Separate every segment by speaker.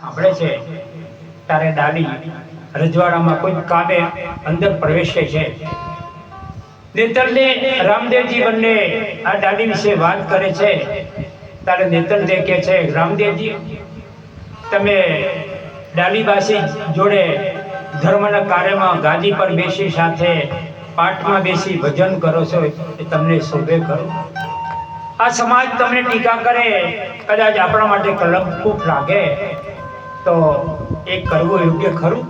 Speaker 1: સાંભળે છે તારે ડાલી રજવાડામાં કોઈ કામે અંદર પ્રવેશે છે. નેતરને રામદેવજી બંને આ ડાલી વિશે વાત કરે છે. તારે નેતરને કહે છે, રામદેવજી તમે ડાલીબાસી જોડે ધર્મના કાર્યમાં ગાદી પર બેસી સાથે પાઠમાં બેસી ભજન કરો છો એ તમને શોભે ખરું? આ સમાજ તમને ટીકા કરે, કદાચ આપણા માટે કલંકરૂપ લાગે તો એ કરવું યોગ્ય ખરું?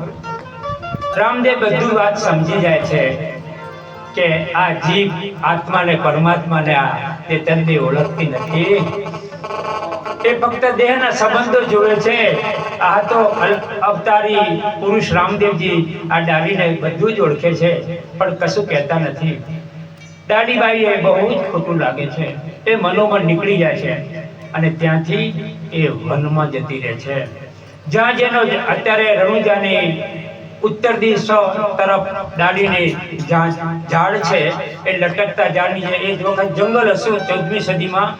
Speaker 1: રામદેવ બધું વાત સમજી જાય છે કે આ જીવ આત્માને પરમાત્માને આ ચેતનને ઓળખતી નથી. એ ફક્ત દેહના સંબંધો જોડે છે. આ તો અવતારી પુરુષ રામદેવજી આ ડાલીને બધું જ ઓળખે છે, પણ કશું કહેતા નથી. ડાલીબાઈ એ બહુ જ ખોટું લાગે છે. એ મનોમન નીકળી જાય છે અને ત્યાંથી એ વનમાં જતી રહે છે. જ્યાં જેનો અત્યારે રણુજાની ઉત્તર દિશા તરફ ડાલીની ઝાડ છે, એ લટકતા ઝાડની એ જ વખત જંગલ હતું 14મી સદીમાં.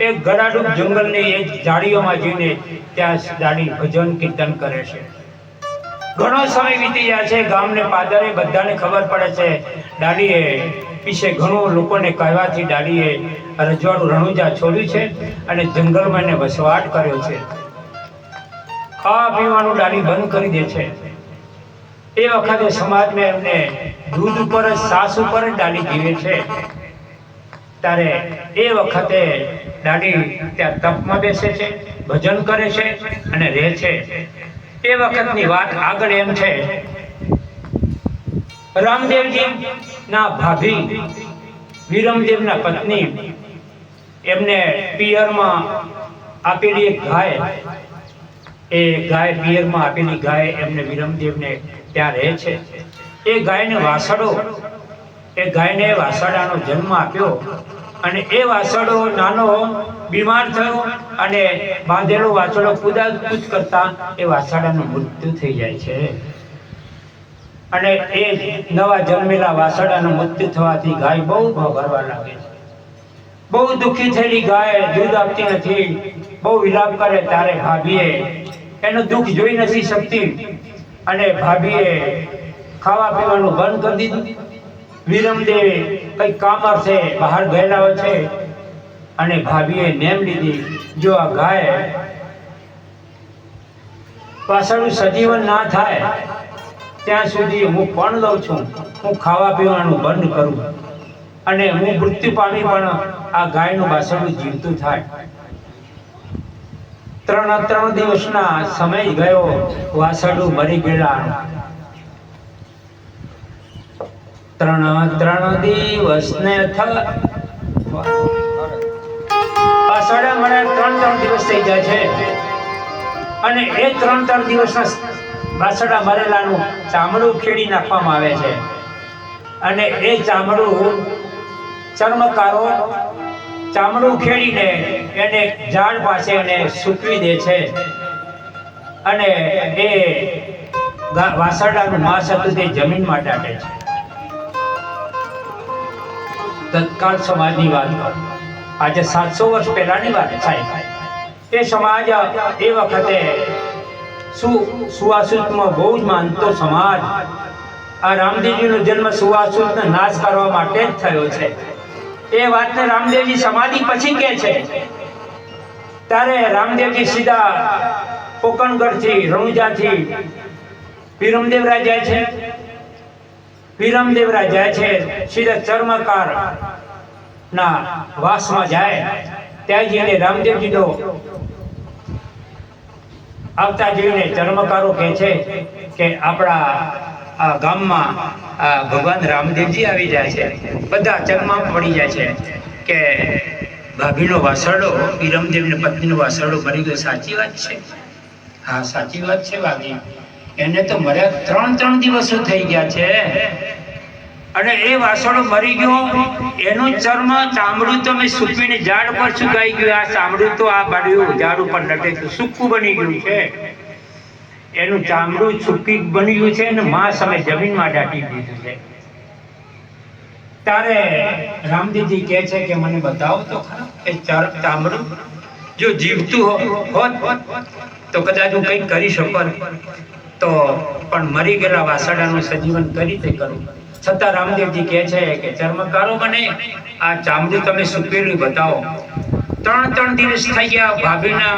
Speaker 1: એ ગળાડૂબ જંગલની એ ઝાડીઓમાં જઈને ત્યાં ડાલી ભજન કીર્તન કરે છે. ઘણો સમય વીતી જાય છે. ગામને પાદરે બધાને ખબર પડે છે ડાલીએ વિશે ઘણું લોકોને કહેવાથી ડાલીએ રજવાડું રણુજા છોડ્યું છે અને જંગલમાં એને વસવાટ કર્યો છે. ખાવા પીવાનું ડાલી બંધ કરી દે છે. એ વખતે સમાજમાં એમને દૂધ ઉપર જ સાસ ઉપર જ ડાલી જીવે છે. ત્યારે એ વખતે ડાલી ત્યાં તપમાં બેસે છે, ભજન કરે છે અને રહે છે. એ વખતની વાત આગળ એમ છે, રામદેવજી ના ભાભી વિરમદેવના પત્ની એમને પિયરમાં આપેલી એક ગાય, એ ગાય પિયરમાં આપેલી ગાય એમને વિરમદેવને ત્યાં રહે છે. એ ગાયને વાસડાનો જન્મ આપ્યો અને એ વાસડો નાનો બીમાર થયો અને બાંધેલો વાસડો કૂદાકૂદ કરતા એ વાસડાનું મૃત્યુ થઈ જાય છે. અને એ નવા જન્મેલા વાસડાનું મૃત્યુ થવાથી ગાય બહુ ભોગવવા લાગે છે. બહુ દુઃખી થયેલી ગાય દૂધ આપતી નથી, બહુ વિલાપ કરે. ત્યારે ભાભીએ એનું દુઃખ જોઈ નથી શકતી અને ભાભીએ ખાવા પીવાનું બંધ કરી દીધું. વિરમદેવ કઈ કામ અર્થે બહાર ગયેલા હોય છે અને ભાભીએ નેમ લીધી, જો આ ગાય પાછળનું સજીવન ના થાય ત્યાં સુધી હું પણ લઉં છું, હું ખાવા પીવાનું બંધ કરું અને હું મૃત્યુ પામી પણ આ ગાયનું વાસળું જીવતું થાય. 3 દિવસના સમય ગયો, વાસળું મરી ગયેલા. 3 દિવસને વાસળા મળ્યા 3 દિવસ થઈ જાય છે અને એ 3 દિવસના વાસળા મરેલાનું ચામડું ખેડી નાખવામાં આવે છે અને એ ચામડું ચર્મકારો ચામડું ખેડીને એને ઝાડ પાસે એને સૂકવી દે છે અને એ વાસરડાનું માંસ હતું તે જમીનમાં દાટે છે. તત્કાળ સમાજની વાત કરું, આજે 700 વર્ષ પહેલાની વાત થાય. એ સમાજ એ વખતે સુવાસુતમાં બહુ જ માનતો સમાજ. આ રામદેવજીનો જન્મ સુવાસુતનો નાશ કરવા માટે જ થયો છે. એ વાતને રામદેવજી સમાધિ પછી કહે છે. ત્યારે રામદેવજી સીધા કોકણગઢથી રણુજાથી વિરમદેવરા જાય છે. વિરમદેવરા જાય છે સીધા ચર્મકાર ના વાસમાં જાય. ત્યાં જઈને રામદેવજીનો આવતા જોઈને ચર્મકારો કહે છે કે આપણા ગામમાં ભગવાન રામદેવજી આવી જાય છે. બધા ચર્મા પડી જાય છે કે ભાભીનો વાસરડો, વિરમદેવની પત્નીનો વાસરડો મરી ગયો. સાચી વાત છે? હા, સાચી વાત છે ભાભી. એને તો મર્યા 3 દિવસો થઈ ગયા છે અને એ વાસણો મરી ગયો. એનું ચામડું તો મેં સૂકવીને ઝાડ પર સુકાઈ ગયું. આ ચામડું તો આ બાળ્યું ઝાડ ઉપર લટે સૂકું બની ગયું છે. એનું ચામડું સૂકી બની ગયું છે અને માંસ અમે જમીનમાં દાટી દીધું છે. ત્યારે રામદેવજી કહે છે કે મને બતાવો તો ખરા એ ચામડું. જો જીવતું હોત તો કદાચ હું કંઈક કરી શકત, તો પણ મરી ગયેલા વાસડાનું સજીવન કરી રીતે કરું. છતાં રામદેવજી કહે છે કે ચર્મકારો મને આ ચામડું તમે સૂકવેલું બતાવો. 3 દિવસ થઈ ગયા ભાભીના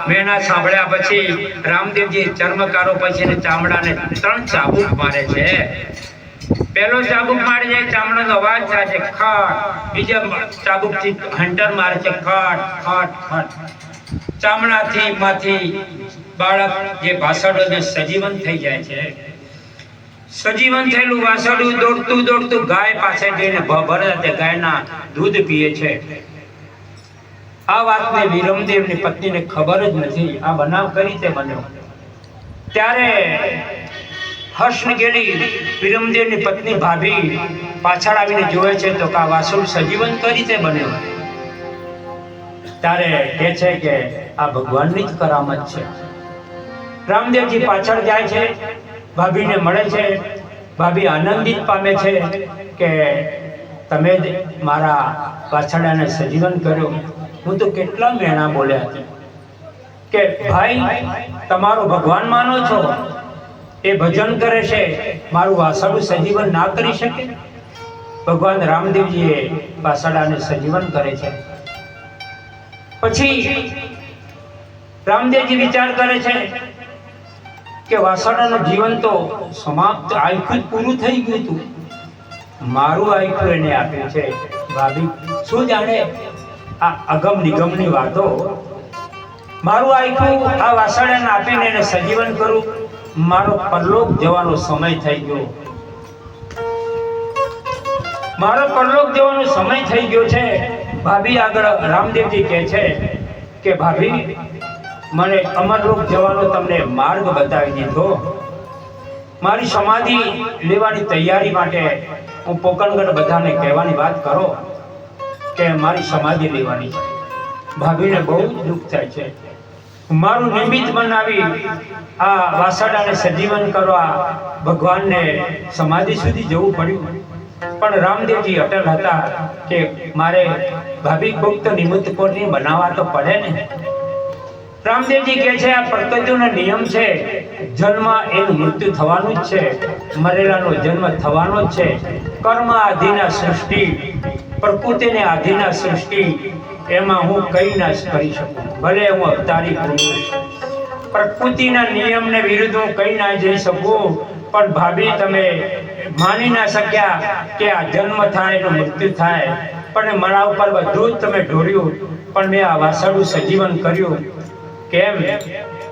Speaker 1: મેણા સાંભળ્યા પછી રામદેવજી ચર્મકારો પછી ચામડાને 3 ચાબુક મારે છે. પહેલો ચાબુક મારે છે, ચામડાનો અવાજ થાય છે ખટ. બીજા ચાબુકથી હંટર મારે છે ખટ ખટ ખટ. ચામડાથી માંથી બાળક જે વાસડો સજીવન થઈ જાય છે. સજીવન થયેલું વાસડું દોડતું દોડતું ગાય પાસે જઈને ભભરે ગાયના દૂધ પીએ છે. આ વાતને વિરમદેવની પત્નીને ખબર જ નથી આ બનાવ કઈ રીતે બન્યો. ત્યારે હર્ષને ગેલી વિરમદેવની પત્ની ભાભી પાછળ આવીને જોવે છે તો આ વાસુડ સજીવન કઈ રીતે બન્યો. ત્યારે કહે છે કે આ ભગવાનની જ કરામત છે. રામદેવજી પાછળ જાય છે, ભાભીને મળે છે. ભાભી આનંદિત પામે છે કે તમે જ મારા વાછડાને સજીવન કર્યો. હું તો કેટલા મેણા બોલ્યા હતા કે ભાઈ તમારો ભગવાન માનો છો, એ ભજન કરે છે, મારું વાસડું સજીવન ના કરી શકે. ભગવાન રામદેવજીએ વાસડાને સજીવન કરે છે. પછી રામદેવજી વિચાર કરે છે કે વાસડાનું જીવન તો સમાપ્ત, આયુષ્ય પૂરું થઈ ગયું હતું, મારું આયુષ્ય એને આપ્યું છે. ભાભી શું જાણે આ અગમ નિગમની વાતો. મારું આયુષ્ય આ વાસડાને આપીને એને સજીવન કરું, મારો પરલોક જવાનો સમય થઈ ગયો. મારો પરલોક જવાનો સમય થઈ ગયો છે. ભાભી આગળ રામદેવજી કહે છે કે ભાભી મને અમરલોક જવાનો તમને માર્ગ બતાવી દીધો. મારી સમાધિ લેવાની તૈયારી માટે હું પોકણગઢ બધાને કહેવાની વાત કરો કે મારી સમાધિ લેવાની છે. ભાભીને બહુ દુઃખ થાય છે. મારું નિમિત્ત બનાવી આ વાસડાને સજીવન કરવા ભગવાનને સમાધિ સુધી જવું પડ્યું. પણ રામદેવજી અટલ હતા કે મારે ભાભી કોઈક તો નિમિત્ત કોની બનાવવા તો પડે ને. રામદેવજી કહે છે આ પ્રકૃતિનો નિયમ છે, જન્મ એનું મૃત્યુ થવાનું જ છે, મરેલાનો જન્મ થવાનો જ છે. કર્મ આધીના સૃષ્ટિ, પ્રકૃતિને આધીના સૃષ્ટિ, એમાં હું કઈ ના કરી શકું. ભલે હું અવતારી પુરુષ, પ્રકૃતિના નિયમને વિરુદ્ધ હું કઈ ના જઈ શકું. પણ ભાભી તમે માની ના શક્યા કે આ જન્મ થાય એનું મૃત્યુ થાય, પણ મારા ઉપર બધું જ તમે ઢોર્યું, પણ મેં આ વાસડું સજીવન કર્યું. કેમ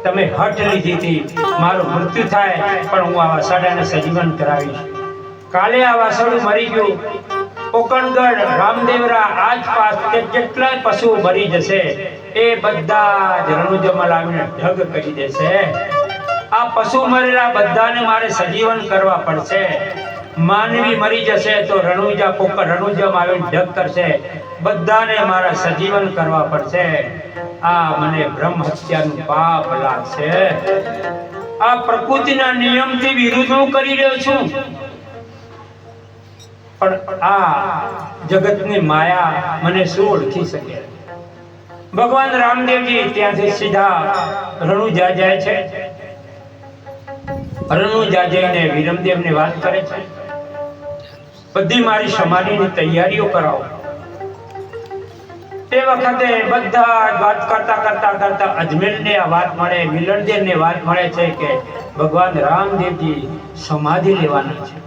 Speaker 1: તમે હઠ લીધી હતી મારું મૃત્યુ થાય પણ હું આ વાસડાને સજીવન કરાવીશ. કાલે આ વાસડું મરી ગયું, પોકણગઢ રામદેવરા આસપાસ જેટલા પશુઓ મરી જશે એ બધા જ રણુજમાં લાવીને ઢગ કરી દેશે. આ પશુ મરેલા બધાને મારે સજીવન કરવા પડશે. માનવી મરી જશે તો રણુજામાં આવીને ઢગ કરશે. બધાને મારા સજીવન કરવા પડશે. આ મને બ્રહ્મ હત્યાનું પાપ લાગશે. આ પ્રકૃતિના નિયમથી વિરુદ્ધ હું કરી રહ્યો છું, પણ આ જગતની માયા મને શું ઓળખી શકે. ભગવાન રામદેવજી ત્યાંથી સીધા રણુજા જાય છે. રણુજા જઈને વિરમદેવને વાત કરે છે, બધી મારી સમાધિની તૈયારીઓ કરાવો. તે વખતે બધા વાત કરતા અજમેરને આ વાત મળે, મિલનદેવને વાત મળે છે કે ભગવાન રામદેવજી સમાધિ લેવાના છે.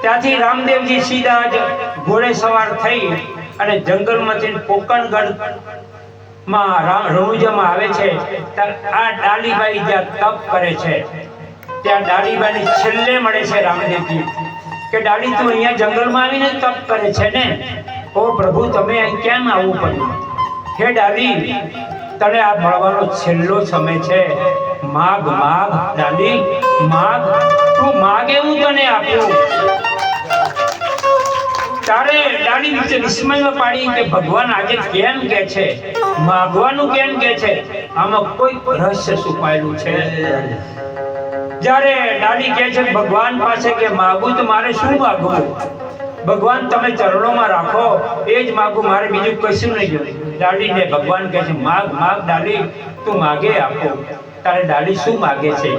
Speaker 1: ત્યાંથી રામદેવજી સીધા જ ઘોડે સવાર થઈ અને જંગલમાંથી પોકણગઢ માં રણુજામાં આવે છે. આ ડાલીબાઈ જ્યાં તપ કરે છે ત્યાં ડાલીબાઈને છેલ્લે મળે છે રામદેવજી કે ડાલી તું અહીંયા જંગલમાં આવીને તપ કરે છે ને, ઓ પ્રભુ તમે અહીં કેમ આવવું પડ્યું? હે ડાલી તને આ મળવાનો છેલ્લો સમય છે, માગ માગ ડાલી માગ, તું માગ એવું તને આપ્યું. તારે ડાલી વિશે વિસ્મયમાં પાડી કે ભગવાન આજે કેમ કે છે માગવાનું, કેમ કે છે? આમાં કોઈ રહસ્ય છુપાયેલું છે. જ્યારે ડાલી કહે છે ભગવાન પાસે કે માગું તો મારે શું માગવું? ભગવાન તમે ચરણોમાં રાખો એ જ માગું, મારે બીજું કશું નહીં જોઈએ. ડાલીને ભગવાન કહે છે માગ માગ ડાલી, તું માગે આપો. તારે ડાલી શું માગે છે?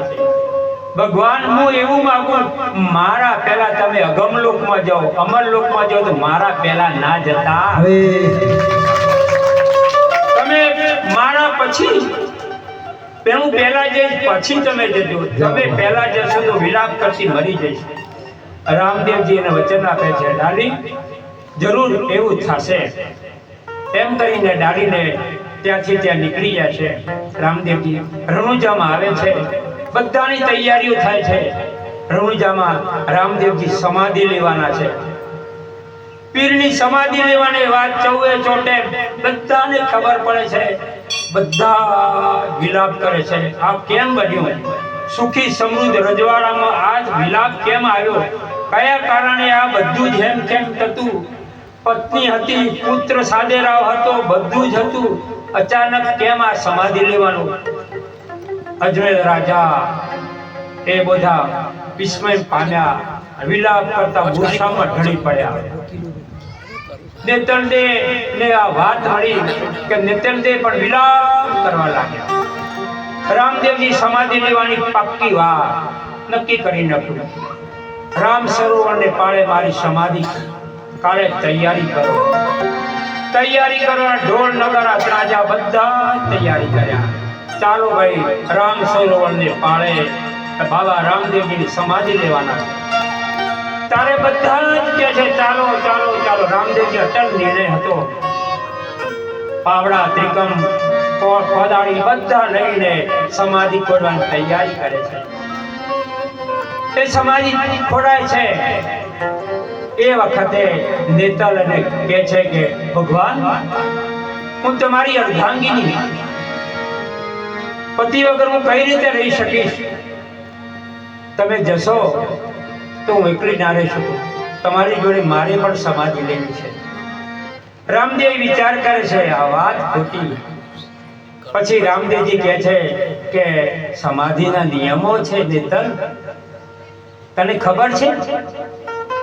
Speaker 1: ભગવાન હું એવું માંગુ, મારા પહેલા તમે અગમલોકમાં જાઓ, અમરલોકમાં જાઓ, તો મારા પહેલા ના જતા. તમે મારા પછી હું પહેલા જઈશ, પછી તમે જજો. તમે પહેલા જશો તો વિલાપ કરતી મરી જઈશ. રામદેવજી એને વચન આપે છે ડાલી જરૂર એવું જ થશે. એમ કરીને ડાલીને ત્યાંથી ત્યાં નીકળી જાય છે. રામદેવજી રણુજામાં આવે છે. બધાની તૈયારીઓ થાય છે. રણુજામાં રામદેવજી સમાધિ લેવાના છે. પીરની સમાધિ લેવાની વાત ચૌએ ચોટે બધાને ખબર પડે છે. બધા વિલાપ કરે છે. આ કેમ બન્યું? સુખી સમૃદ્ધ રજવાડામાં આજ વિલાપ કેમ આવ્યો? કયા કારણે આ બધું જ એમ કેમ થતું? પત્ની હતી, પુત્ર સાદેરાવ હતો, બધું જ હતું. અચાનક કેમ આ સમાધિ લેવાનું? અજમેર રાજા એ બધા વિસ્મય પામ્યા, વિલાપ કરતા મૂર્છામાં ઢળી પડ્યા. નેતરદેવ ને આ વાત મળી કે નેતરદેવ પણ વિલાપ કરવા લાગ્યા. રામદેવજી સમાધિ લેવાની પાક્કી વાત નક્કી કરી નાખ્યું. રામ સરોવરને પાળે મારી સમાધિ, કાલે તૈયારી કરો. તૈયારી કરવા ઢોલ નગારા ત્રાજા બધા તૈયારી કર્યા. ચાલો ભાઈ, રામ સરોવરને પાળે બાબા રામદેવજીની સમાધિ લેવાના. તારે બધા જ કહે છે ચાલો ચાલો ચાલો. રામદેવજી અટલ નિર્ણય હતો. પાવડા, ત્રિકમ, કોદાળી બધા લઈને સમાધિ ખોદવાની તૈયારી કરે છે. એ સમાધિ ખોડાય છે. એ વખતે નેતલ અને કહે છે કે ભગવાન, હું તમારી અર્ધાંગીની, પતિ વગર હું કઈ રીતે રહી શકીશ? તમે જશો તો હું એકલી ના રહી શકું. તમારી જોડે મારે પણ સમાધિ લેવી છે. રામદેવ વિચાર કરે છે આ વાત ખોટી. પછી રામદેવજી કહે છે કે સમાધિના નિયમો છે નેતલ, તને ખબર છે?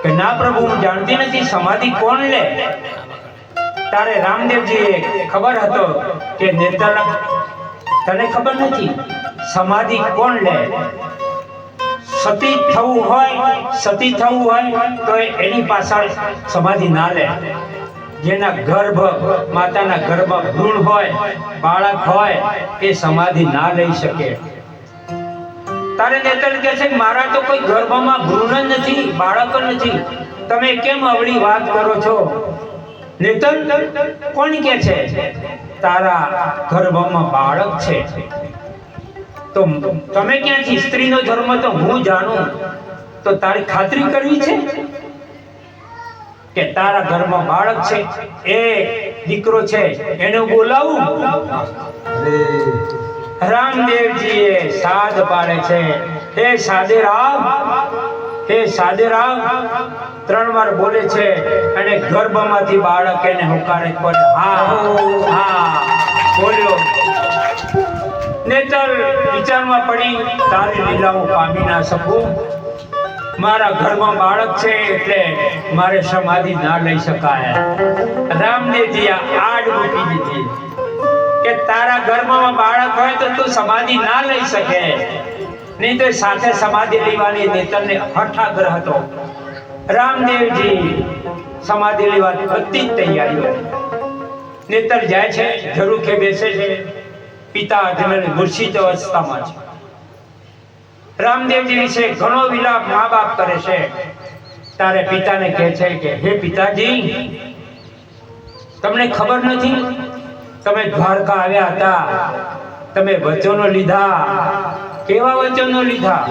Speaker 1: કે ના પ્રભુ, હું જાણતી નથી. સમાધિ કોણ લે? તારે રામદેવજીએ ખબર હતો કે નેતલ તને ખબર નથી સમાધિ કોણ લે. સતી થવું હોય તો એની પાછળ સમાધિ ના લે. જેના માતાના ગર્ભ ભ્રૂણ હોય, બાળક હોય, એ સમાધિ ના લઈ શકે. તારે નેતલ કહે છે મારા તો કોઈ ગર્ભમાં ભ્રૂણ જ નથી, બાળક નથી. તમે કેમ અવળી વાત કરો છો? નેતલ કોણ કે છે તારા ગર્ભમાં બાળક છે? તો તમે ક્યાંથી? સ્ત્રીનો ધર્મ તો હું જાણું. તો તારી ખાતરી કરવી છે કે તારા ઘરમાં બાળક છે, એ દીકરો છે, એને બોલાવું? રામદેવજીએ સાદ પાડે છે, હે સાદેરામ, હે સાદેરામ. 3 વાર બોલે છે અને ગર્ભમાંથી બાળક એને હુંકારે પડે. હા હા બોલ્યો. નેતલ વિચારમાં પડી, તારી લીલા હું પામી ના શકું. મારા ઘરમાં બાળક છે એટલે મારે સમાધિ ના લઈ શકાય. રામદેવજી આડ મૂકી દીધી કે તારા ઘરમાં બાળક હોય તો તું સમાધિ ના લઈ શકે. નહીં તો સાથે સમાધિ લેવાની નેતલને હઠાગ્રહ હતો. રામદેવજી સમાધિ લેવાની બધી જ તૈયારીઓ. નેતલ જાય છે, ઝરૂખે બેસે છે. પિતા અજમેર મૂર્છિત અવસ્થામાં છે. રામદેવજી વિશે ઘણો વિલાપ મા બાપ કરે છે. તારે પિતાને કહે છે કે હે પિતાજી, તમને ખબર નથી, તમે દ્વારકા આવ્યા હતા, તમે વચનો લીધા. કેવા વચનો લીધા?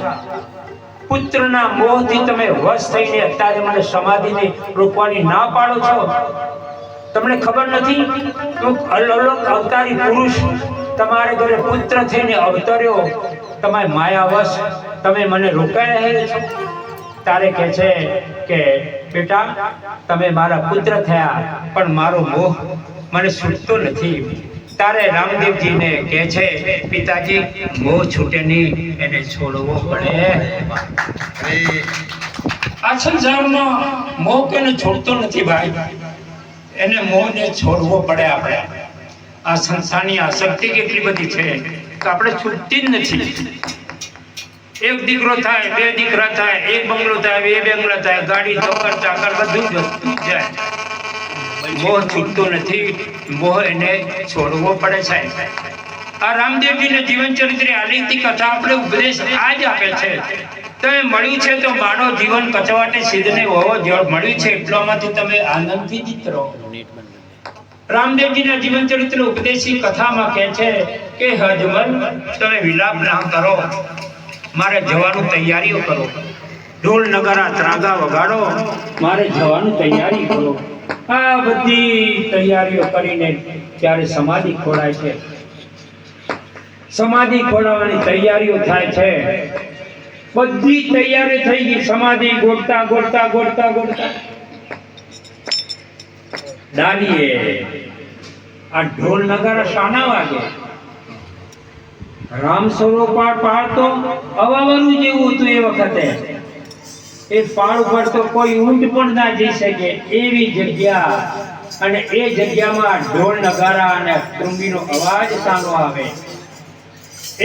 Speaker 1: પુત્રના મોહથી તમે વશ થઈને અત્યારે મને સમાધિને રોકવાની ના પાડો છો. તમને ખબર નથી તું અલૌકિક અવતારી પુરુષ તમારે ઘરે પુત્ર થઈને અવતર્યો. તમારી માયાવશ તમે મને રોકાઈ રહ્યા છો. તારે કહે છે કે બેટા, તમે મારા પુત્ર થયા, પણ મારો મોહ મને છૂટતો નથી. તારે રામદેવજીને કહે છે પિતાજી, મોહ છૂટે નહીં, એને છોડવો પડે. આ સંસારમાં મોહ કેને છોડતો નથી ભાઈ, એને મોહને છોડવો પડે. આપણે આ સંસારની આસક્તિ કેટલી બધી છે કે આપણે છૂટતી જ નથી. એક દીકરો થાય, બે દીકરા થાય, એક બંગલો થાય, બે બંગલા થાય, ગાડી ચોકર ચાકર બધું જ જાય. મોહ છૂટતો નથી. મોહ એને છોડવો પડે છે. આ રામદેવજીના જીવન ચરિત્ર આલેખથી કથા આપણે ઉપદેશ આ જ આપે છે. તમે મળ્યું છે તો માનવ જીવન કચવાટે સિદ્ધને હોવો મળ્યું છે એટલામાંથી તમે આનંદથી જીત રહો. રામદેવજીના જીવન ચરિત્ર ઉપદેશી કથામાં કહે છે કે હજમન તમે વિલાપ ના કરો, મારે જવાનું તૈયારીઓ કરો. ઢોલ નગારા ત્રાગા વગાડો, મારે જવાનું તૈયારી કરો. આ બધી તૈયારીઓ કરીને ત્યારે સમાધિ ખોડાય છે. સમાધિ ખોડાવવાની તૈયારીઓ થાય છે. બધી તૈયારી થઈ ગઈ. સમાધિ ગોઠતા ગોઠતા ગોઠતા ગોઠતા ડાલીએ આ ઢોલ નગારા શાના વાગે? રામ સરો પહાડ તો અવાવરું જેવું હતું એ વખતે. એ પહાડ ઉપર તો કોઈ ઊંટ પણ ના જઈ શકે એવી જગ્યા, અને એ જગ્યામાં ઢોલ નગારા અને તૃંબીનો અવાજ સાનો આવે.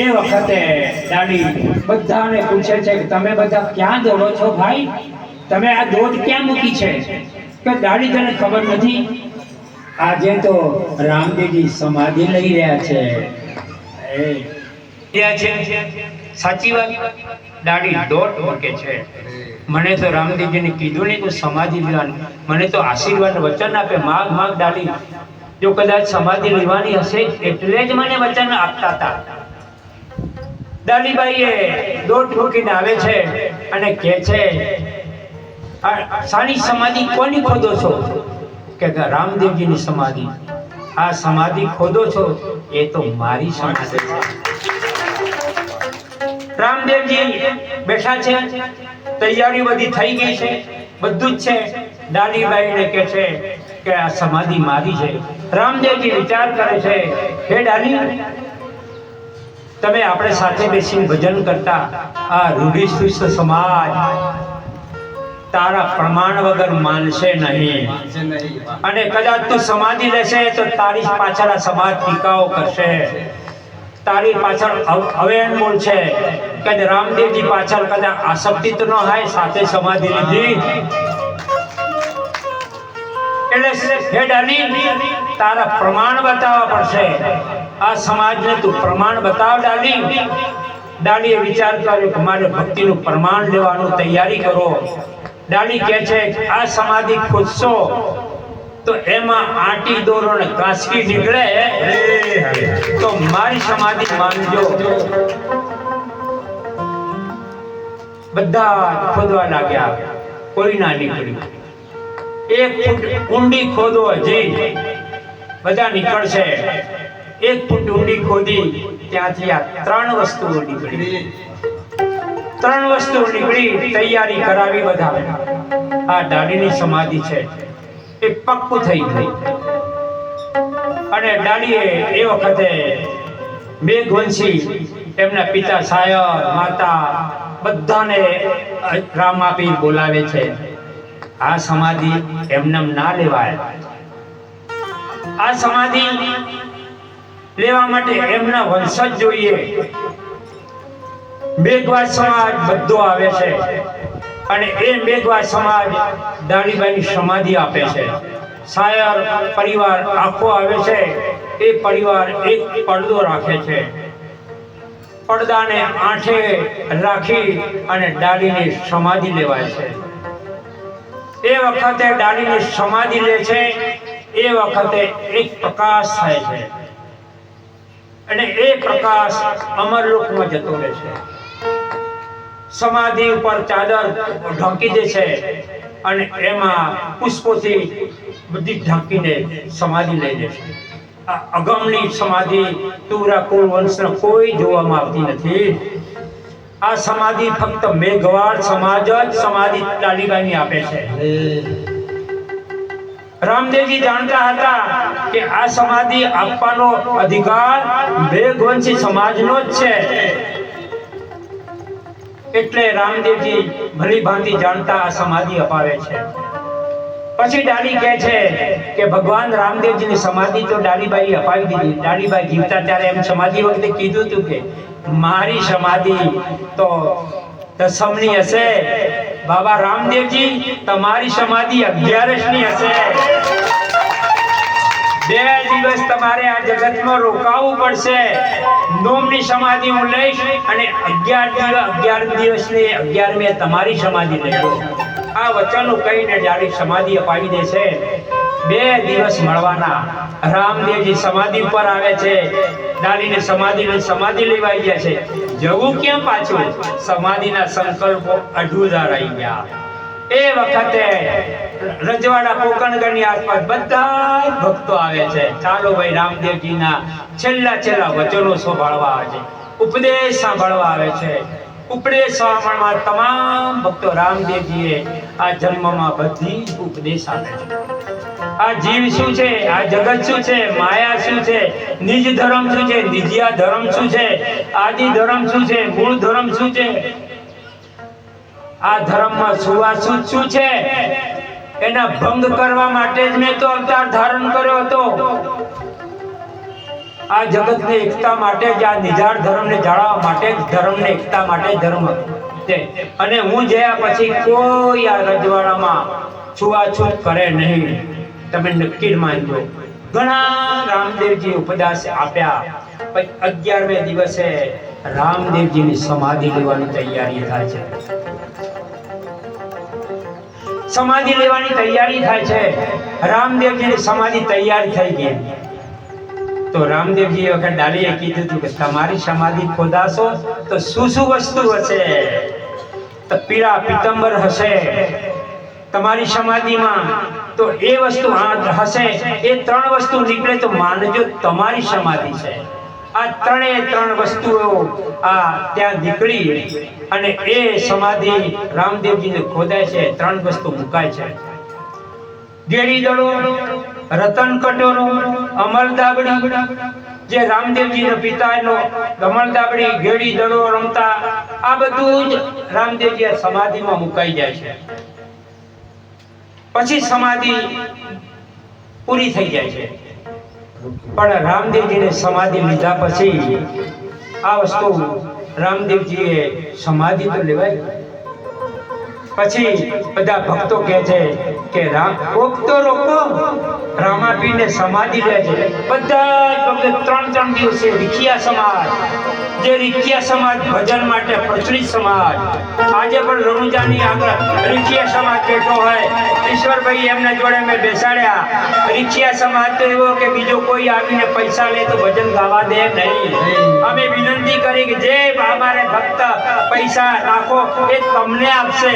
Speaker 1: એ વખતે ડાલી બધાને પૂછે છે કે તમે બધા ક્યાં દોડો છો ભાઈ? તમે આ દોડ ક્યાં મૂકી છે? કે ડાલી તને ખબર નથી? આજે તો રામદેવજી સમાધિ લઈ રહ્યા છે. સાચી વાત. ડાલી દોડ મૂકે છે. મને તો રામદેવજીને કીધું નહીં તું સમાધિ લેવાની. મને તો આશીર્વાદ વચન આપે, માગ માગ ડાલી. જો કદાચ સમાધિ લેવાની હશે એટલે જ મને વચન આપતા હતા. ડાલીબાઈએ દોટ મૂકીને આવે છે અને કહે છે સાની સમાધિ કોની ખોદો છો? કે રામદેવજીની સમાધિ. આ સમાધિ ખોદો છો એ તો મારી સમાધિ છે. રામદેવજી બેઠા છે, તૈયારી બધી થઈ ગઈ છે, બધું જ છે. ડાલીબાઈને કહે છે કે આ સમાધિ મારી છે. રામદેવજી વિચાર કરે છે, હે ડાલી, તમે આપણે સાથે બેસીને ભજન કરતા આ રૂઢિચુસ્ત સમાજ તારા પ્રમાણ વગર માનશે નહીં, અને કદાચ તું સમાધિ લેશે તો તારી પાછળ આ સમાજ ટીકાઓ કરશે. તારી પાછળ અવેણ બોલશે કે રામદેવજી પાછળ કદાચ આસક્તિ તો ન હોય, સાથે સમાધિ લીધી. એટલે હે ડાલી, તારા પ્રમાણ બતાવવા પડશે. આ સમાજને તું પ્રમાણ બતાવ ડાલી. ડાલીએ વિચાર કર્યો કે મારે ભક્તિનું પ્રમાણ લેવાનું તૈયારી કરો. ડાલી કહે છે આ સમાધિ ખોદશો તો એમાં આંટી દોરો ને કાસકી નીકળે તો મારી સમાધિ માનજો. બધા ખોદવા લાગ્યા, કોઈ ના નીકળ્યું. 1 ફૂટ ઊંડી ખોદો, હજી બધા નીકળશે. 1 ફૂટ ઊંડી ખોદી ત્યાંથી આ 3 વસ્તુઓ નીકળી. 3 વસ્તુઓ નીકળી. તૈયારી કરાવી બધા. આ ડાલીની સમાધિ છે એ પક્કું થઈ ગઈ. અને ડાલીએ એ વખતે મેઘવંશી એમના પિતા, સાયર, માતા બધાને રામાપીર બોલાવે છે. આ સમાધિ એમને ના લેવાય. આ સમાધિ લેવા માટે એમના વંશજ જોઈએ. મેઘવાદ સમાજ બધો આવે છે અને એ મેઘવાદ સમાજ ડાલીબાઈની સમાધિ આપે છે. સાયર પરિવાર આખો આવે છે. એ પરિવાર એક પડદો રાખે છે. પડદાને આંઠે રાખી અને ડાલીની સમાધિ લેવાય છે. એ વખતે ડાલીની સમાધિ લે છે. એ વખતે એક પ્રકાશ થાય છે અને એ પ્રકાશ અમરલોકમાં જતો રહે છે. સમાધિ ઉપર ચાદર ઢાંકી દે છે અને એમાં પુષ્પોથી બધી ઢાંકીને સમાધિ લઈ લે છે. આ અગમની સમાધિ તુરા કુળ વંશના કોઈ જોવામાં આવતી નથી. આ સમાધિ ફક્ત મેઘવાળ સમાજ જ સમાધિ ડાલીબાઈની આપે છે. રામદેવજી જાણતા હતા કે આ સમાધિ આપવાનો અધિકાર મેઘવંશી સમાજનો જ છે. એટલે રામદેવજી ભલી ભાંતિ જાણતા આ સમાધિ અપાવે છે. પછી ડાલી કહે છે કે ભગવાન રામદેવજીની સમાધિ તો ડાલીબાઈ અપાવી દીધી. ડાલીબાઈ જીવતા ત્યારે એમ સમાધિ વખતે કીધું હતું કે મારી સમાધિ તો દસમની હશે, બાબા રામદેવજી તમારી સમાધિ 11ની હશે. 2 દિવસ તમારે આ જગતમાં રોકાવું પડશે. નોમની સમાધિ હું લઈશ અને 11 દિવસની 11મી તમારી સમાધિ લઈશ. આ વચનો કહીને ડાળી સમાધિ અપાવી દે છે. 2 દિવસ મળવાના. રામદેવજી સમાધિ ઉપર આવે છે. ડાળીને સમાધિ લેવાઈ ગયા છે. જવું ક્યાં પાછું? સમાધિના સંકલ્પો અઢુદાર આવી ગયા. એ વખતે રજવાડા પોકણગઢની આસપાસ બધા ભક્તો આવે છે. ચાલો ભાઈ રામદેવજીના છેલ્લા વચનો સાંભળવા આવે છે, ઉપદેશ સાંભળવા આવે છે. ઉપદેશ સાંભળવા તમામ ભક્તો રામદેવજીએ આ જન્મમાં બધી ઉપદેશ આપે છે. આ જીવ શું છે, આ જગત શું છે, માયા શું છે, નિજ ધર્મ શું છે, નિજિયા ધર્મ શું છે, આદિ ધર્મ શું છે, મૂળ ધર્મ શું છે, આ ધર્મમાં સુવાસુદ શું છે, એના ભંગ કરવા માટે જ મેં તો અવતાર ધારણ કર્યો હતો. આ જગતની એકતા માટે જ, આ નિજાર ધર્મને જાળવવા માટે જ, ધર્મને એકતા માટે ધર્મ છે. અને હું જયા પછી કોઈ આ રજવાડામાં છૂવાછૂત કરે નહીં. તમે નક્કી માનજો. ઘણા રામદેવજી ઉપદેશ આપ્યા. પછી 11મે દિવસે રામદેવજીની સમાધિ લેવાની તૈયારી થાય છે. સમાધિ લેવાની તૈયારી થાય છે. રામદેવજીની સમાધિ તૈયાર થઈ ગઈ. તો રામદેવજી એ વખત ડાલીએ કીધું હતું કે તમારી સમાધિ ખોદાશો તો શું વસ્તુ હશે? તો પીળા પીતંબર હશે તમારી સમાધિમાં. તો એ વસ્તુ હશે. એ 3 વસ્તુ નીકળે તો માનજો તમારી સમાધિ છે. આ 3 વસ્તુઓ ત્યાં નીકળી અને એ સમાધિ રામદેવજીને ખોદાય છે. 3 વસ્તુ મુકાય છે. ગેડી દડો, રતન કટોરો, અમલદાબડી. જે રામદેવજીનો પિતાનો અમલદાબડી, ગેડી દડો રમતા, આ બધું જ રામદેવજી સમાધિમાં મુકાઈ જાય છે. પછી સમાધિ પૂરી થઈ જાય છે. પણ રામદેવજીને સમાધિ લીધા પછી આ વસ્તુ રામદેવજીએ સમાધિ તો લેવાય. પછી બધા ભક્તો કહે છે કે કોક તો રોકો, રામાપીરને સમાધિ લે છે. બધા ભક્તો 3 દિવસે રીખિયા સમાજ, જે રીખિયા સમાજ ભજન માટે પ્રચલિત સમાજ, આજે પણ રણુજાની આગળ રીખિયા સમાજ બેઠો હોય. ઈશ્વરભાઈ એમના જોડે મેં બેસાડ્યા. રીખિયા સમાજ તો એવો કે બીજો કોઈ આવીને પૈસા લે તો ભજન ગાવા દે નહીં. અમે વિનંતી કરી કે જે અમારે ભક્ત પૈસા નાખો એ તમને આપશે.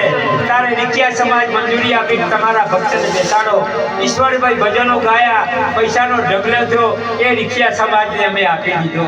Speaker 1: તારે રીખિયા સમાજ મંજૂરી આપી તમારા ભક્તને બેસાડો. ઈશ્વરભાઈ ભજનો ગાયા, પૈસાનો ઢગલો થયો, એ રીખિયા સમાજને અમે આપી દીધો.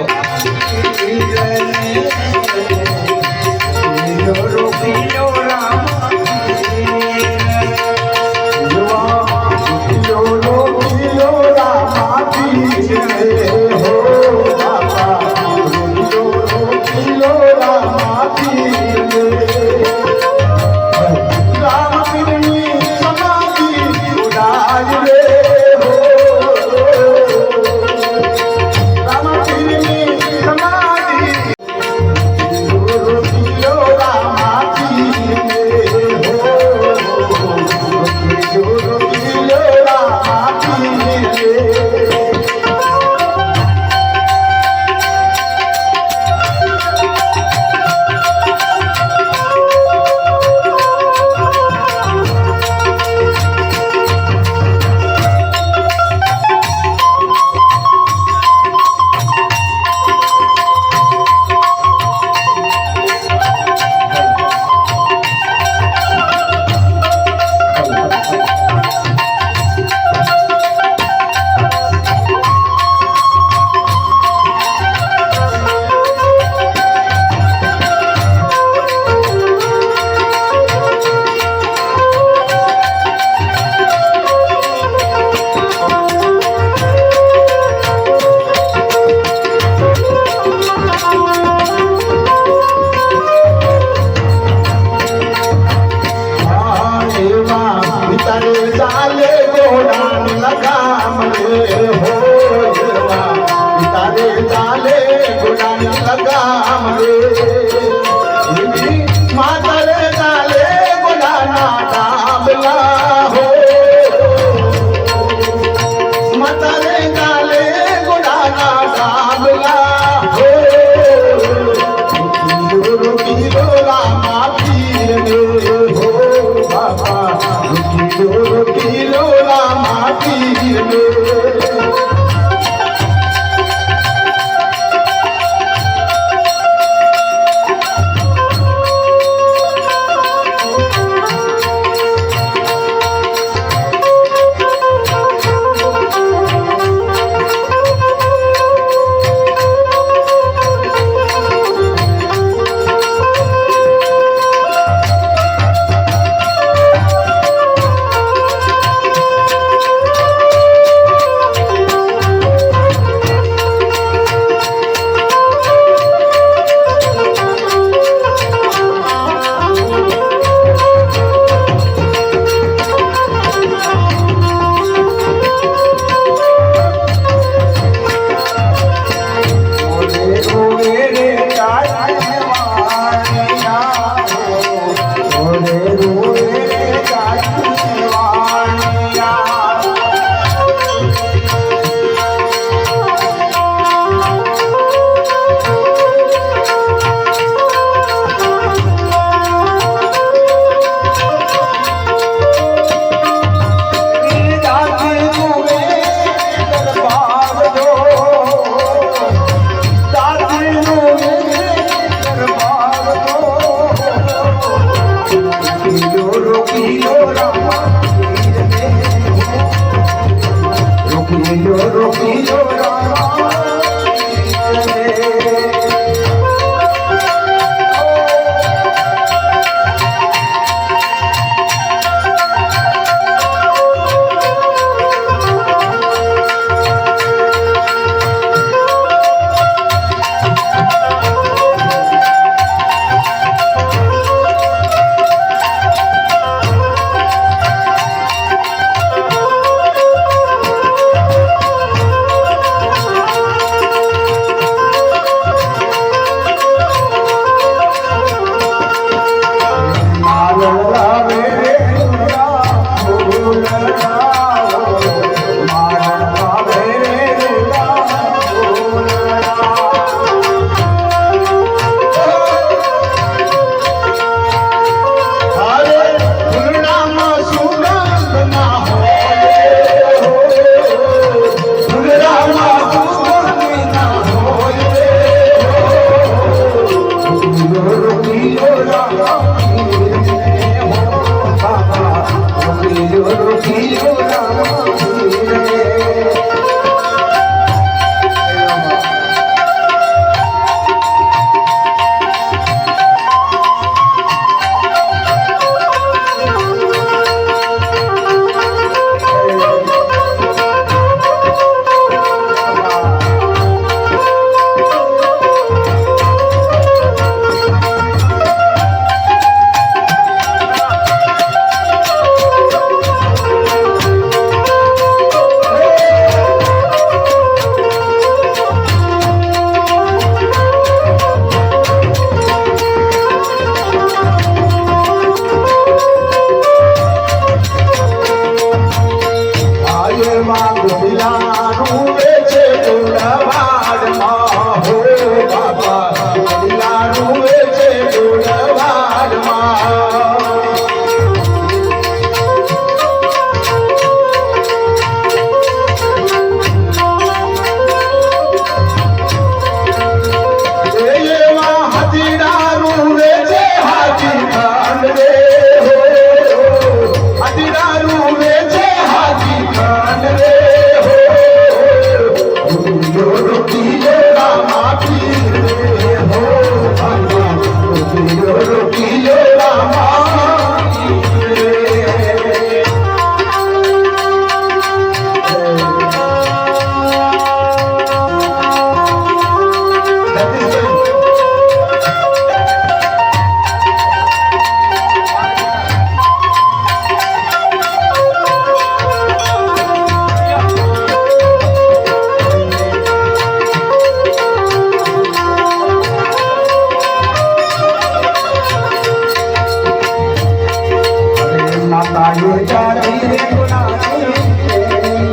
Speaker 2: દુર્ગા દેવી ગુલાબી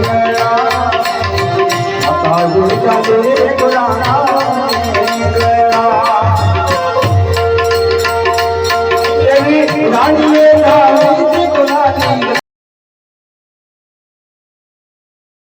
Speaker 2: ગયા માતા દુર્ગા દેવી ગુલાબી ગયા એવી રાણી